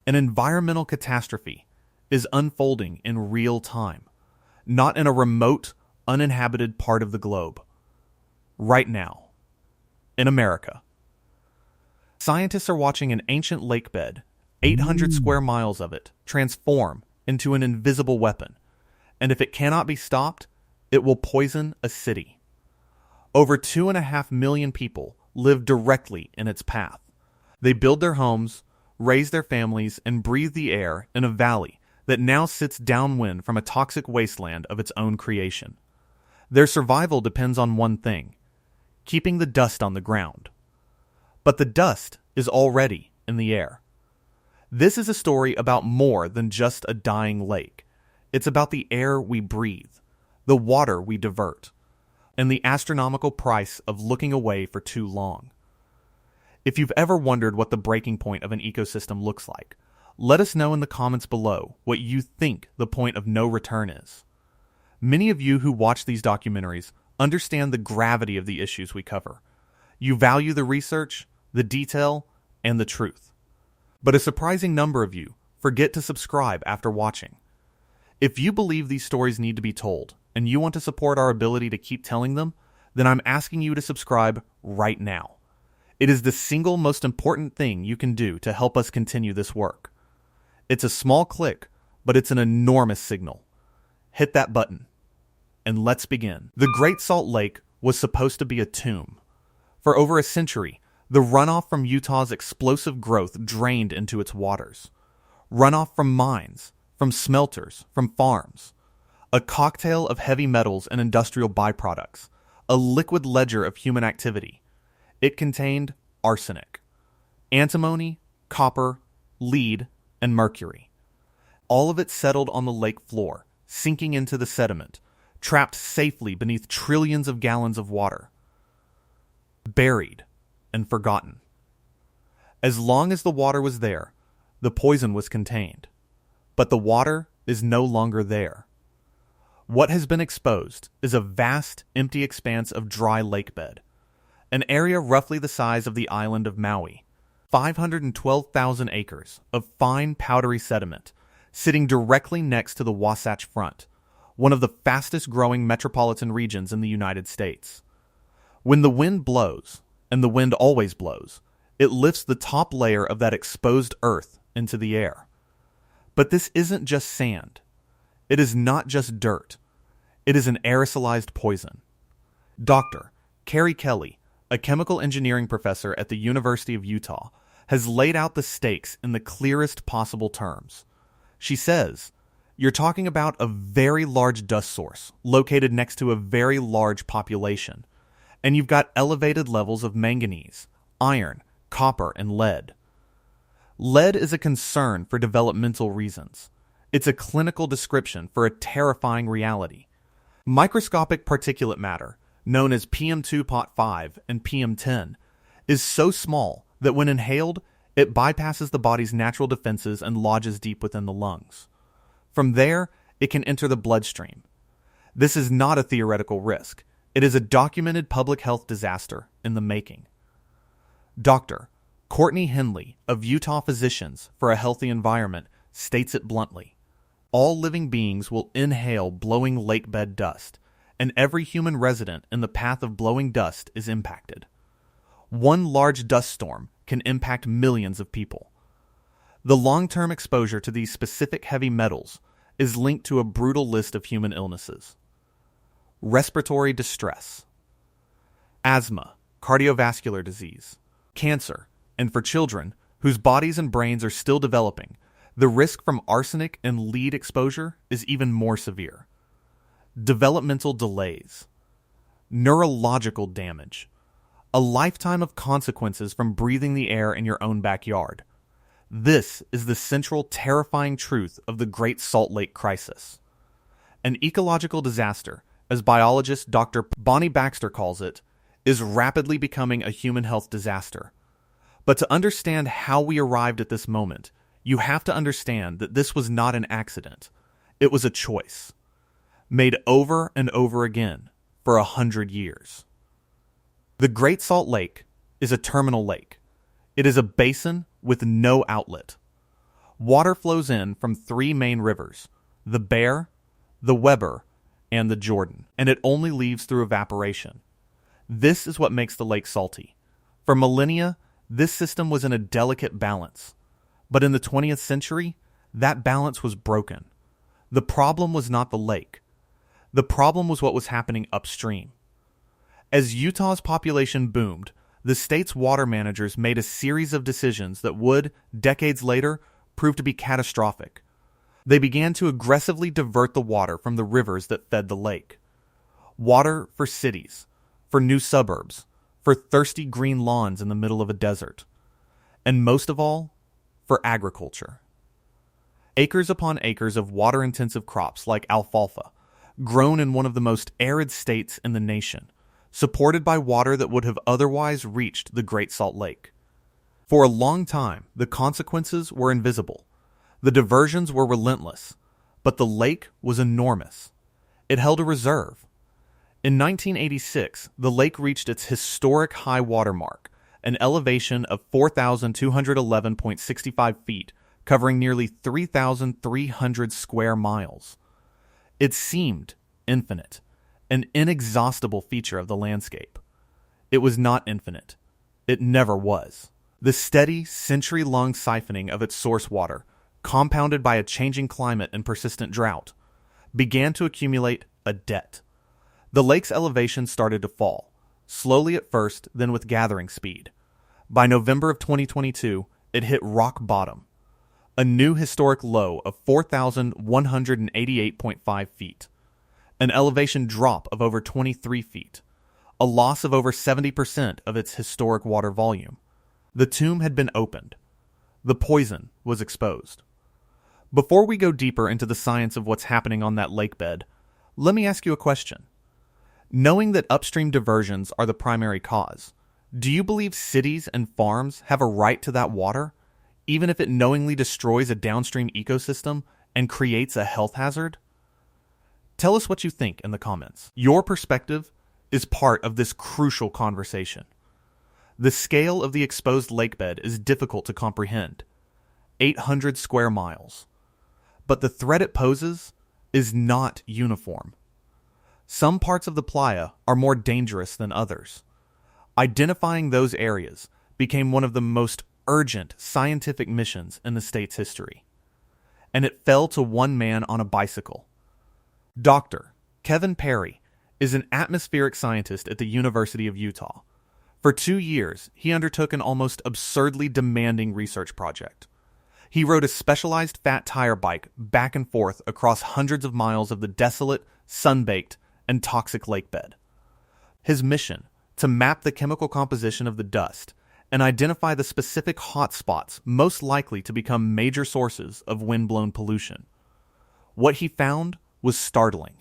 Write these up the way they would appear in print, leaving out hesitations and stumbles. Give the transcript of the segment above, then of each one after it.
An environmental catastrophe is unfolding in real time, not in a remote, uninhabited part of the globe. Right now, in America. Scientists are watching an ancient lakebed, 800 square miles of it, transform into an invisible weapon, and if it cannot be stopped, it will poison a city. Over 2.5 million people live directly in its path. They build their homes, raise their families, and breathe the air in a valley that now sits downwind from a toxic wasteland of its own creation. Their survival depends on one thing: keeping the dust on the ground. But the dust is already in the air. This is a story about more than just a dying lake. It's about the air we breathe, the water we divert, and the astronomical price of looking away for too long. If you've ever wondered what the breaking point of an ecosystem looks like, let us know in the comments below what you think the point of no return is. Many of you who watch these documentaries understand the gravity of the issues we cover. You value the research, the detail, and the truth. But a surprising number of you forget to subscribe after watching. If you believe these stories need to be told, and you want to support our ability to keep telling them, then I'm asking you to subscribe right now. It is the single most important thing you can do to help us continue this work. It's a small click, but it's an enormous signal. Hit that button, and let's begin. The Great Salt Lake was supposed to be a tomb. For over a century, the runoff from Utah's explosive growth drained into its waters. Runoff from mines, from smelters, from farms. A cocktail of heavy metals and industrial byproducts. A liquid ledger of human activity. It contained arsenic, antimony, copper, lead, and mercury. All of it settled on the lake floor, sinking into the sediment, trapped safely beneath trillions of gallons of water. Buried and forgotten. As long as the water was there, the poison was contained. But the water is no longer there. What has been exposed is a vast, empty expanse of dry lakebed, an area roughly the size of the island of Maui, 512,000 acres of fine, powdery sediment, sitting directly next to the Wasatch Front, one of the fastest-growing metropolitan regions in the United States. When the wind blows, and the wind always blows, it lifts the top layer of that exposed earth into the air. But this isn't just sand. It is not just dirt. It is an aerosolized poison. Dr. Carrie Kelly, a chemical engineering professor at the University of Utah, has laid out the stakes in the clearest possible terms. She says, you're talking about a very large dust source located next to a very large population, and you've got elevated levels of manganese, iron, copper, and lead. Lead is a concern for developmental reasons. It's a clinical description for a terrifying reality. Microscopic particulate matter, known as PM2.5 and PM10, is so small that when inhaled, it bypasses the body's natural defenses and lodges deep within the lungs. From there, it can enter the bloodstream. This is not a theoretical risk. It is a documented public health disaster in the making. Dr. Courtney Henley of Utah Physicians for a Healthy Environment states it bluntly. All living beings will inhale blowing lakebed dust, and every human resident in the path of blowing dust is impacted. One large dust storm can impact millions of people. The long-term exposure to these specific heavy metals is linked to a brutal list of human illnesses. Respiratory distress, asthma, cardiovascular disease, cancer, and for children whose bodies and brains are still developing, the risk from arsenic and lead exposure is even more severe. Developmental delays, neurological damage, a lifetime of consequences from breathing the air in your own backyard. This is the central terrifying truth of the Great Salt Lake crisis. An ecological disaster, as biologist Dr. Bonnie Baxter calls it, is rapidly becoming a human health disaster. But to understand how we arrived at this moment, you have to understand that this was not an accident. It was a choice, made over and over again for 100 years. The Great Salt Lake is a terminal lake. It is a basin with no outlet. Water flows in from three main rivers, the Bear, the Weber, and the Jordan, and it only leaves through evaporation. This is what makes the lake salty. For millennia, this system was in a delicate balance. But in the 20th century, that balance was broken. The problem was not the lake. The problem was what was happening upstream. As Utah's population boomed, the state's water managers made a series of decisions that would, decades later, prove to be catastrophic. They began to aggressively divert the water from the rivers that fed the lake. Water for cities, for new suburbs, for thirsty green lawns in the middle of a desert, and most of all, for agriculture. Acres upon acres of water-intensive crops like alfalfa, grown in one of the most arid states in the nation, supported by water that would have otherwise reached the Great Salt Lake. For a long time, the consequences were invisible. The diversions were relentless, but the lake was enormous. It held a reserve. In 1986, the lake reached its historic high water mark, an elevation of 4,211.65 feet, covering nearly 3,300 square miles. It seemed infinite, an inexhaustible feature of the landscape. It was not infinite. It never was. The steady, century-long siphoning of its source water, compounded by a changing climate and persistent drought, began to accumulate a debt. The lake's elevation started to fall, slowly at first, then with gathering speed. By November of 2022, it hit rock bottom, a new historic low of 4,188.5 feet, an elevation drop of over 23 feet, a loss of over 70% of its historic water volume. The tomb had been opened. The poison was exposed. Before we go deeper into the science of what's happening on that lakebed, let me ask you a question. Knowing that upstream diversions are the primary cause, do you believe cities and farms have a right to that water, even if it knowingly destroys a downstream ecosystem and creates a health hazard? Tell us what you think in the comments. Your perspective is part of this crucial conversation. The scale of the exposed lakebed is difficult to comprehend. 800 square miles. But the threat it poses is not uniform. Some parts of the playa are more dangerous than others. Identifying those areas became one of the most urgent scientific missions in the state's history. And it fell to one man on a bicycle. Dr. Kevin Perry is an atmospheric scientist at the University of Utah. For 2 years, he undertook an almost absurdly demanding research project. He rode a specialized fat tire bike back and forth across hundreds of miles of the desolate, sun-baked, and toxic lakebed. His mission, to map the chemical composition of the dust and identify the specific hot spots most likely to become major sources of wind-blown pollution. What he found was startling.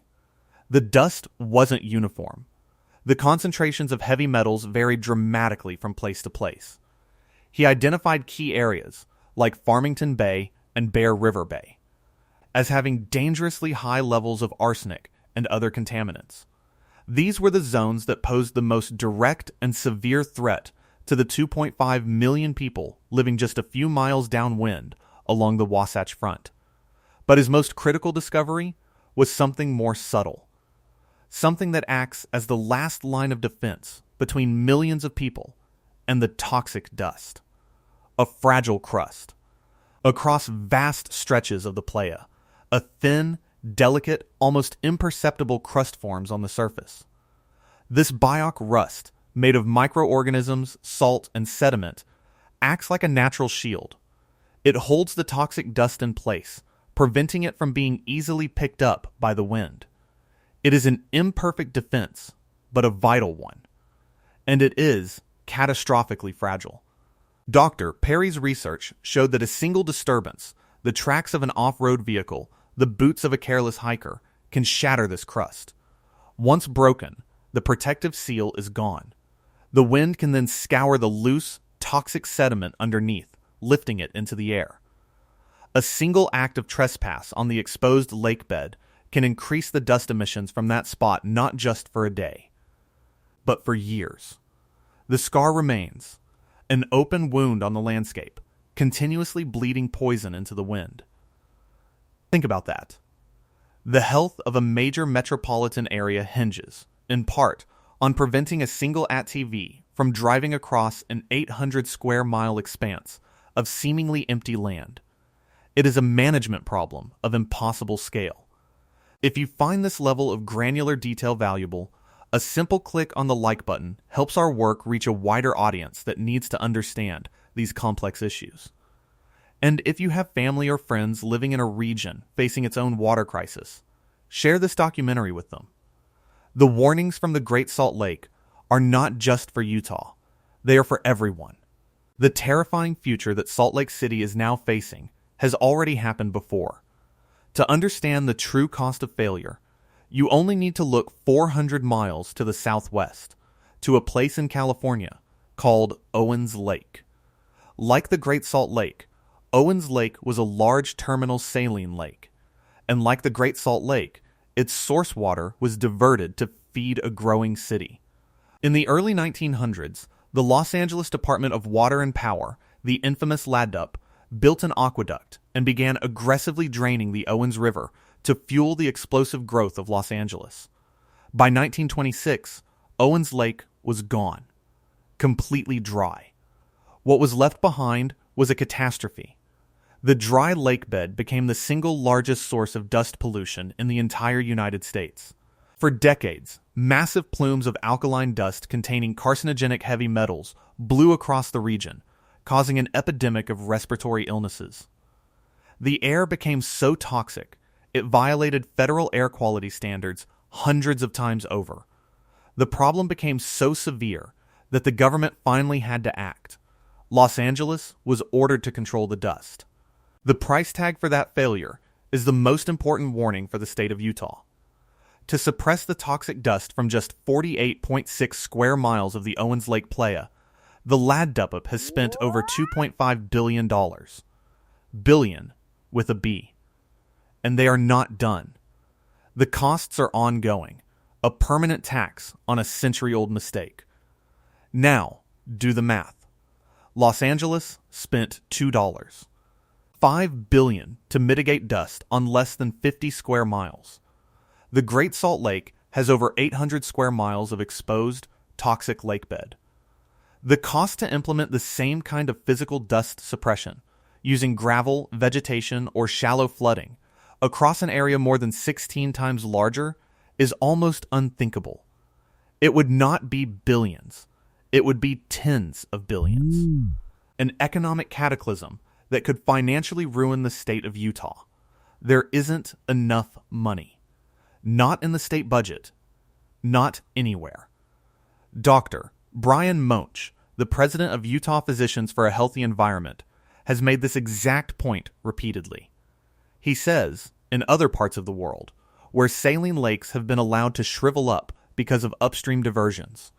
The dust wasn't uniform. The concentrations of heavy metals varied dramatically from place to place. He identified key areas, like Farmington Bay and Bear River Bay, as having dangerously high levels of arsenic and other contaminants. These were the zones that posed the most direct and severe threat to the 2.5 million people living just a few miles downwind along the Wasatch Front. But his most critical discovery was something more subtle, something that acts as the last line of defense between millions of people and the toxic dust. A fragile crust. Across vast stretches of the playa, a thin, delicate, almost imperceptible crust forms on the surface. This bioc rust, made of microorganisms, salt, and sediment, acts like a natural shield. It holds the toxic dust in place, preventing it from being easily picked up by the wind. It is an imperfect defense, but a vital one. And it is catastrophically fragile. Dr. Perry's research showed that a single disturbance, the tracks of an off-road vehicle, the boots of a careless hiker, can shatter this crust. Once broken, the protective seal is gone. The wind can then scour the loose, toxic sediment underneath, lifting it into the air. A single act of trespass on the exposed lakebed can increase the dust emissions from that spot not just for a day, but for years. The scar remains, an open wound on the landscape, continuously bleeding poison into the wind. Think about that. The health of a major metropolitan area hinges, in part, on preventing a single ATV from driving across an 800 square mile expanse of seemingly empty land. It is a management problem of impossible scale. If you find this level of granular detail valuable, a simple click on the like button helps our work reach a wider audience that needs to understand these complex issues. And if you have family or friends living in a region facing its own water crisis, share this documentary with them. The warnings from the Great Salt Lake are not just for Utah. They are for everyone. The terrifying future that Salt Lake City is now facing has already happened before. To understand the true cost of failure, you only need to look 400 miles to the southwest, to a place in California called Owens Lake. Like the Great Salt Lake, Owens Lake was a large terminal saline lake, and like the Great Salt Lake, its source water was diverted to feed a growing city. In the early 1900s, the Los Angeles Department of Water and Power, the infamous laden, built an aqueduct and began aggressively draining the Owens River to fuel the explosive growth of Los Angeles. By 1926, Owens Lake was gone, completely dry. What was left behind was a catastrophe. The dry lakebed became the single largest source of dust pollution in the entire United States. For decades, massive plumes of alkaline dust containing carcinogenic heavy metals blew across the region, causing an epidemic of respiratory illnesses. The air became so toxic, it violated federal air quality standards hundreds of times over. The problem became so severe that the government finally had to act. Los Angeles was ordered to control the dust. The price tag for that failure is the most important warning for the state of Utah. To suppress the toxic dust from just 48.6 square miles of the Owens Lake playa, the laden has spent over $2.5 billion. Billion with a B. And they are not done. The costs are ongoing, a permanent tax on a century-old mistake. Now, do the math. Los Angeles spent $2. $5 billion to mitigate dust on less than 50 square miles. The Great Salt Lake has over 800 square miles of exposed, toxic lakebed. The cost to implement the same kind of physical dust suppression, using gravel, vegetation, or shallow flooding, across an area more than 16 times larger, is almost unthinkable. It would not be billions. It would be tens of billions. An economic cataclysm that could financially ruin the state of Utah. There isn't enough money. Not in the state budget. Not anywhere. Dr. Brian Monch, the president of Utah Physicians for a Healthy Environment, has made this exact point repeatedly. He says, in other parts of the world, where saline lakes have been allowed to shrivel up because of upstream diversions,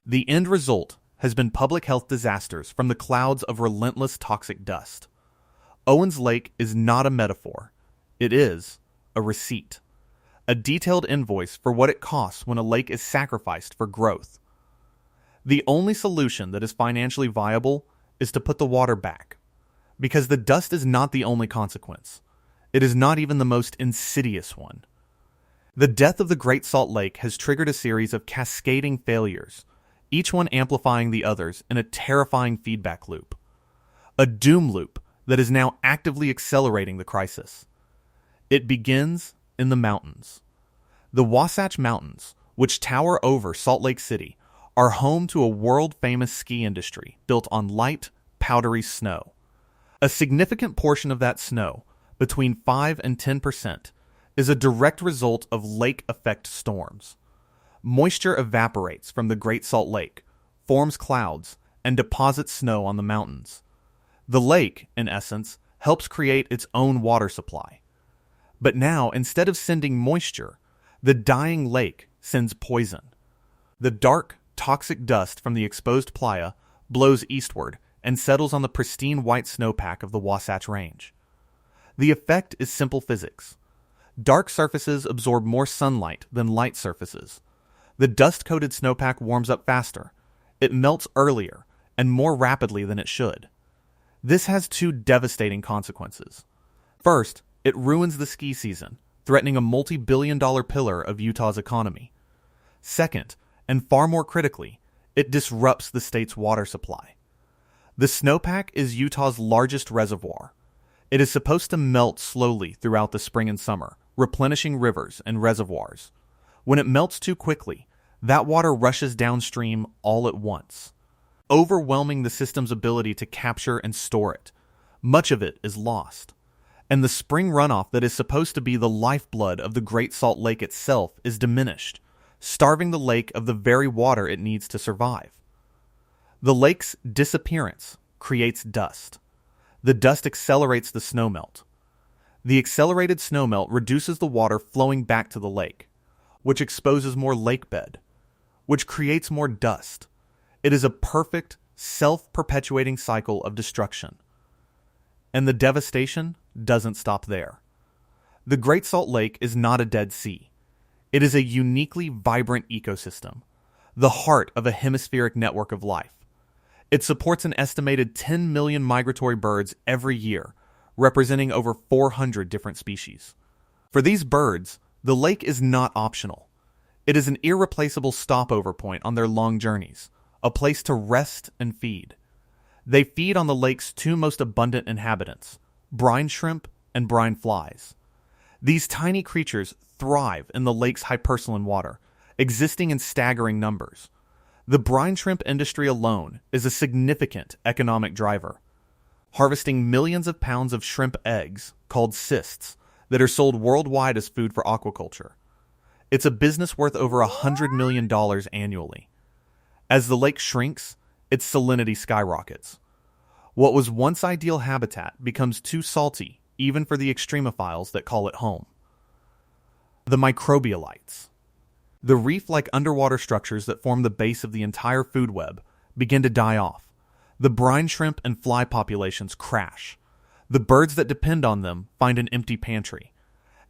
the end result has been public health disasters from the clouds of relentless toxic dust. Owens Lake is not a metaphor. It is a receipt. A detailed invoice for what it costs when a lake is sacrificed for growth. The only solution that is financially viable is to put the water back. Because the dust is not the only consequence. It is not even the most insidious one. The death of the Great Salt Lake has triggered a series of cascading failures, each one amplifying the others in a terrifying feedback loop. A doom loop that is now actively accelerating the crisis. It begins in the mountains. The Wasatch Mountains, which tower over Salt Lake City, are home to a world-famous ski industry built on light, powdery snow. A significant portion of that snow, between 5 and 10%, is a direct result of lake effect storms. Moisture evaporates from the Great Salt Lake, forms clouds, and deposits snow on the mountains. The lake, in essence, helps create its own water supply. But now, instead of sending moisture, the dying lake sends poison. The dark, toxic dust from the exposed playa blows eastward and settles on the pristine white snowpack of the Wasatch Range. The effect is simple physics. Dark surfaces absorb more sunlight than light surfaces. The dust-coated snowpack warms up faster. It melts earlier and more rapidly than it should. This has two devastating consequences. First, it ruins the ski season, threatening a multi-billion-dollar pillar of Utah's economy. Second, and far more critically, it disrupts the state's water supply. The snowpack is Utah's largest reservoir. It is supposed to melt slowly throughout the spring and summer, replenishing rivers and reservoirs. When it melts too quickly, that water rushes downstream all at once, overwhelming the system's ability to capture and store it. Much of it is lost. And the spring runoff that is supposed to be the lifeblood of the Great Salt Lake itself is diminished, starving the lake of the very water it needs to survive. The lake's disappearance creates dust. The dust accelerates the snowmelt. The accelerated snowmelt reduces the water flowing back to the lake, which exposes more lakebed, which creates more dust. It is a perfect, self-perpetuating cycle of destruction. And the devastation doesn't stop there. The Great Salt Lake is not a dead sea. It is a uniquely vibrant ecosystem, the heart of a hemispheric network of life. It supports an estimated 10 million migratory birds every year, representing over 400 different species. For these birds, the lake is not optional. It is an irreplaceable stopover point on their long journeys, a place to rest and feed. They feed on the lake's two most abundant inhabitants, brine shrimp and brine flies. These tiny creatures thrive in the lake's hypersaline water, existing in staggering numbers. The brine shrimp industry alone is a significant economic driver, harvesting millions of pounds of shrimp eggs, called cysts, that are sold worldwide as food for aquaculture. It's a business worth over $100 million annually. As the lake shrinks, its salinity skyrockets. What was once ideal habitat becomes too salty, even for the extremophiles that call it home. The microbialites. The reef-like underwater structures that form the base of the entire food web begin to die off. The brine shrimp and fly populations crash. The birds that depend on them find an empty pantry.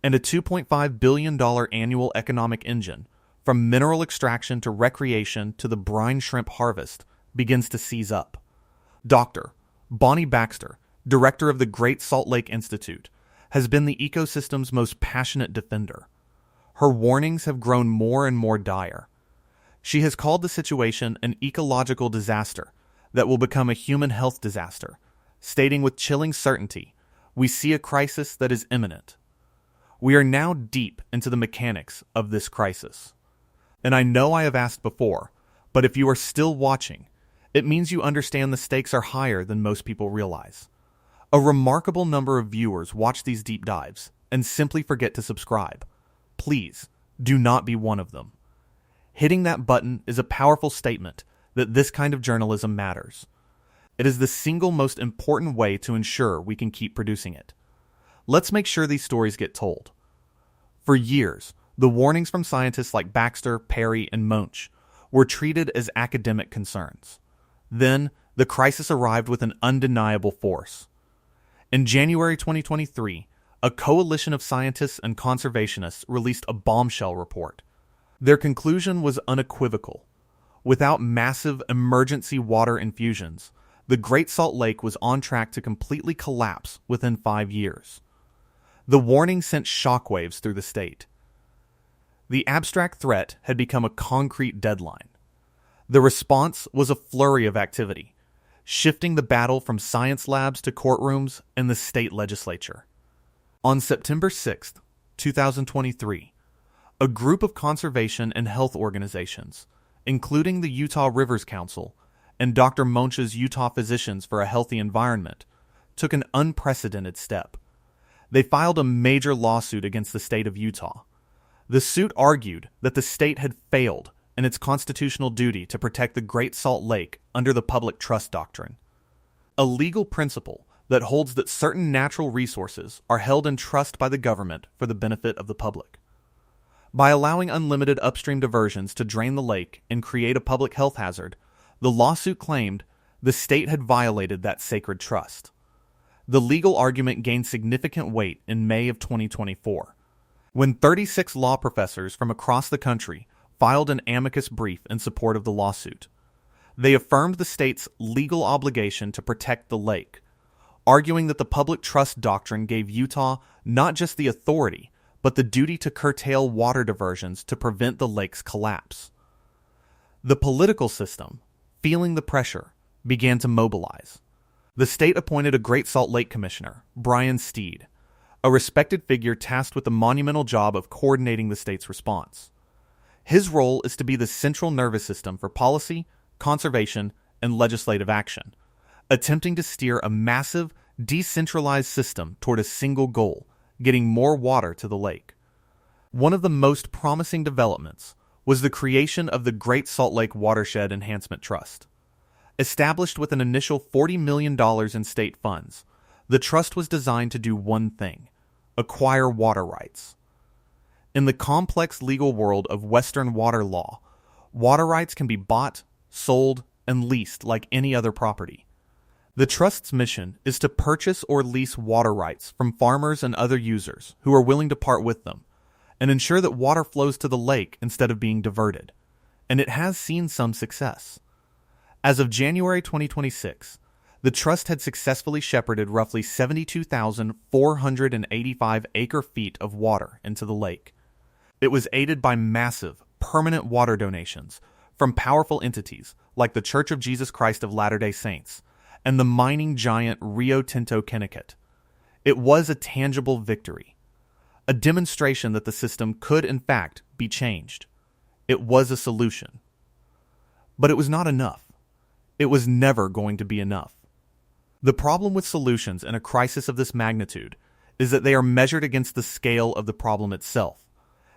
And a $2.5 billion annual economic engine, from mineral extraction to recreation to the brine shrimp harvest, begins to seize up. Dr. Bonnie Baxter, director of the Great Salt Lake Institute, has been the ecosystem's most passionate defender. Her warnings have grown more and more dire. She has called the situation an ecological disaster that will become a human health disaster, stating with chilling certainty, "We see a crisis that is imminent." We are now deep into the mechanics of this crisis. And I know I have asked before, but if you are still watching, it means you understand the stakes are higher than most people realize. A remarkable number of viewers watch these deep dives and simply forget to subscribe. Please, do not be one of them. Hitting that button is a powerful statement that this kind of journalism matters. It is the single most important way to ensure we can keep producing it. Let's make sure these stories get told. For years, the warnings from scientists like Baxter, Perry, and Munch were treated as academic concerns. Then, the crisis arrived with an undeniable force. In January 2023, a coalition of scientists and conservationists released a bombshell report. Their conclusion was unequivocal. Without massive emergency water infusions, the Great Salt Lake was on track to completely collapse within 5 years. The warning sent shockwaves through the state. The abstract threat had become a concrete deadline. The response was a flurry of activity, shifting the battle from science labs to courtrooms and the state legislature. On September 6, 2023, a group of conservation and health organizations, including the Utah Rivers Council and Dr. Munch's Utah Physicians for a Healthy Environment, took an unprecedented step. They filed a major lawsuit against the state of Utah. The suit argued that the state had failed in its constitutional duty to protect the Great Salt Lake under the public trust doctrine, a legal principle that holds that certain natural resources are held in trust by the government for the benefit of the public. By allowing unlimited upstream diversions to drain the lake and create a public health hazard, the lawsuit claimed the state had violated that sacred trust. The legal argument gained significant weight in May of 2024, when 36 law professors from across the country filed an amicus brief in support of the lawsuit. They affirmed the state's legal obligation to protect the lake, arguing that the public trust doctrine gave Utah not just the authority, but the duty to curtail water diversions to prevent the lake's collapse. The political system, feeling the pressure, began to mobilize. The state appointed a Great Salt Lake Commissioner, Brian Steed, a respected figure tasked with the monumental job of coordinating the state's response. His role is to be the central nervous system for policy, conservation, and legislative action, attempting to steer a massive, decentralized system toward a single goal, getting more water to the lake. One of the most promising developments was the creation of the Great Salt Lake Watershed Enhancement Trust. Established with an initial $40 million in state funds, the trust was designed to do one thing: acquire water rights. In the complex legal world of Western water law, water rights can be bought, sold, and leased like any other property. The trust's mission is to purchase or lease water rights from farmers and other users who are willing to part with them, and ensure that water flows to the lake instead of being diverted. And it has seen some success. As of January 2026, the trust had successfully shepherded roughly 72,485 acre-feet of water into the lake. It was aided by massive, permanent water donations from powerful entities like the Church of Jesus Christ of Latter-day Saints and the mining giant Rio Tinto Kennecott. It was a tangible victory, a demonstration that the system could in fact be changed. It was a solution. But it was not enough. It was never going to be enough. The problem with solutions in a crisis of this magnitude is that they are measured against the scale of the problem itself,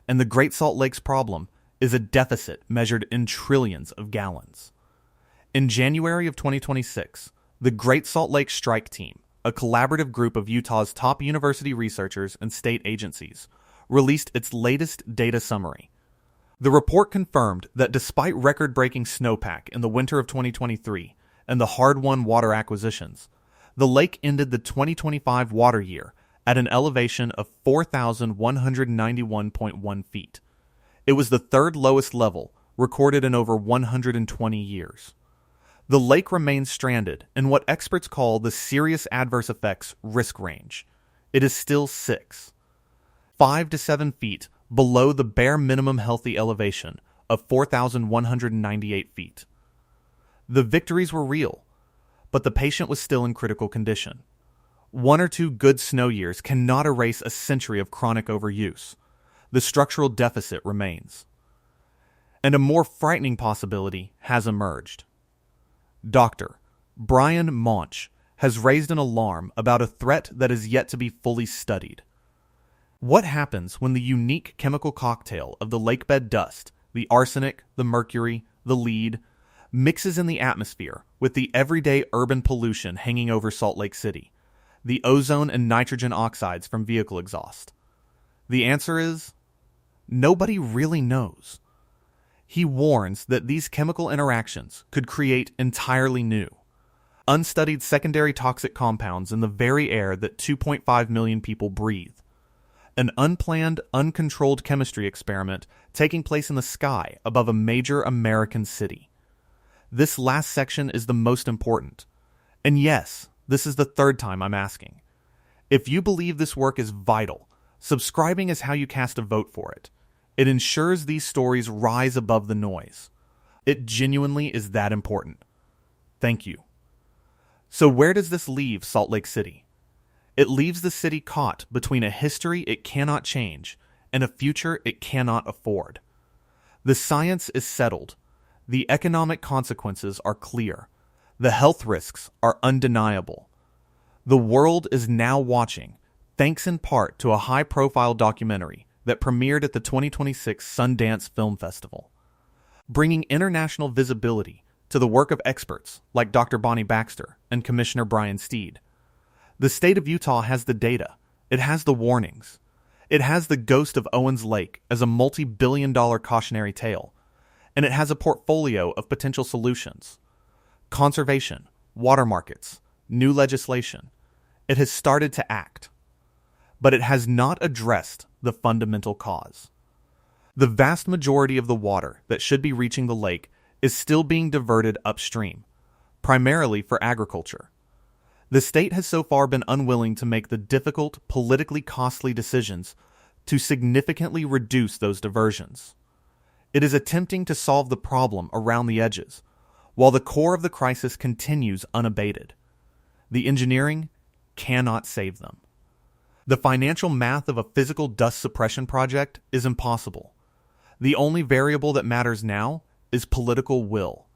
and the Great Salt Lake's problem is a deficit measured in trillions of gallons. In January of 2026, the Great Salt Lake Strike Team, a collaborative group of Utah's top university researchers and state agencies, released its latest data summary. The report confirmed that despite record-breaking snowpack in the winter of 2023 and the hard-won water acquisitions, the lake ended the 2025 water year at an elevation of 4,191.1 feet. It was the third lowest level recorded in over 120 years. The lake remains stranded in what experts call the serious adverse effects risk range. It is still 5 to 7 feet below the bare minimum healthy elevation of 4,198 feet. The victories were real, but the patient was still in critical condition. 1 or 2 good snow years cannot erase a century of chronic overuse. The structural deficit remains. And a more frightening possibility has emerged. Dr. Brian Monch has raised an alarm about a threat that is yet to be fully studied. What happens when the unique chemical cocktail of the lakebed dust, the arsenic, the mercury, the lead, mixes in the atmosphere with the everyday urban pollution hanging over Salt Lake City, the ozone and nitrogen oxides from vehicle exhaust? The answer is, nobody really knows. He warns that these chemical interactions could create entirely new, unstudied secondary toxic compounds in the very air that 2.5 million people breathe. An unplanned, uncontrolled chemistry experiment taking place in the sky above a major American city. This last section is the most important. And yes, this is the third time I'm asking. If you believe this work is vital, subscribing is how you cast a vote for it. It ensures these stories rise above the noise. It genuinely is that important. Thank you. So where does this leave Salt Lake City? It leaves the city caught between a history it cannot change and a future it cannot afford. The science is settled. The economic consequences are clear. The health risks are undeniable. The world is now watching, thanks in part to a high-profile documentary that premiered at the 2026 Sundance Film Festival, bringing international visibility to the work of experts like Dr. Bonnie Baxter and Commissioner Brian Steed. The state of Utah has the data. It has the warnings. It has the ghost of Owens Lake as a multi-billion-dollar cautionary tale, and it has a portfolio of potential solutions. Conservation, water markets, new legislation. It has started to act, but it has not addressed the fundamental cause. The vast majority of the water that should be reaching the lake is still being diverted upstream, primarily for agriculture. The state has so far been unwilling to make the difficult, politically costly decisions to significantly reduce those diversions. It is attempting to solve the problem around the edges, while the core of the crisis continues unabated. The engineering cannot save them. The financial math of a physical dust suppression project is impossible. The only variable that matters now is political will.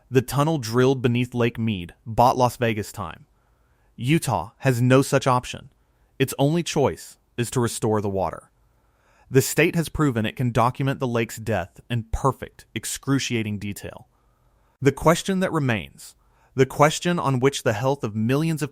The tunnel drilled beneath Lake Mead bought Las Vegas time. Utah has no such option. Its only choice is to restore the water. The state has proven it can document the lake's death in perfect, excruciating detail. The question that remains, the question on which the health of millions of